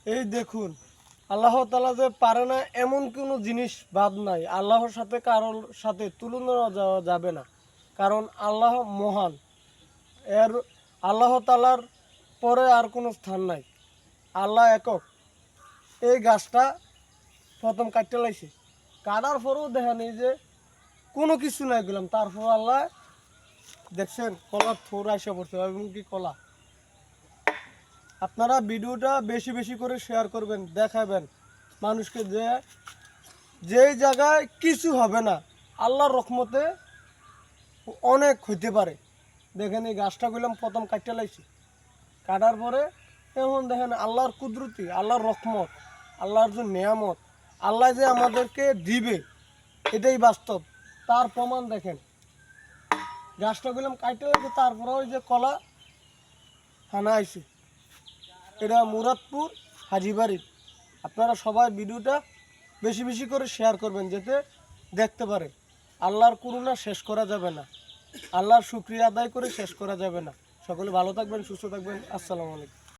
এই দেখুন, আল্লাহ তাআলা যে পারে না এমন কোনো জিনিস বাদ নাই। আল্লাহর সাথে কারোর সাথে তুলনা যাওয়া যাবে না, কারণ আল্লাহ মহান। এর আল্লাহ তাআলার পরে আর কোনো স্থান নাই। আল্লাহ একক। এই গাছটা প্রথম কাটতে লাইছে, কাটার পরেও দেখেন এই যে কোনো কিছু নাই গেলাম, তারপর আল্লাহ দেখছেন কলার থোর আইসা পড়ছে এবং কি কলা। আপনারা ভিডিওটা বেশি বেশি করে শেয়ার করবেন, দেখাবেন মানুষকে যে যেই জায়গায় কিছু হবে না, আল্লাহর রহমতে অনেক হইতে পারে। দেখেন এই গাছটা গেলাম প্রথম কাটতে লাইছি, কাটার পরে এখন দেখেন আল্লাহর কুদরতি, আল্লাহর রহমত, আল্লাহর যে নেয়ামত, আল্লাহ যে আমাদেরকে দিবে এটাই বাস্তব। তার প্রমাণ দেখেন, গাছটা গেলাম কাটতে লাগছে, তারপরে ওই যে কলা হানা আইছে। এটা মুরাদপুর হাজিবাড়ি। আপনারা সবাই ভিডিওটা বেশি বেশি করে শেয়ার করবেন, যাতে দেখতে পারে। আল্লাহর করুণা শেষ করা যাবে না, আল্লাহর শুকরিয়া আদায় করে শেষ করা যাবে না। সকলে ভালো থাকবেন, সুস্থ থাকবেন। আসসালামু আলাইকুম।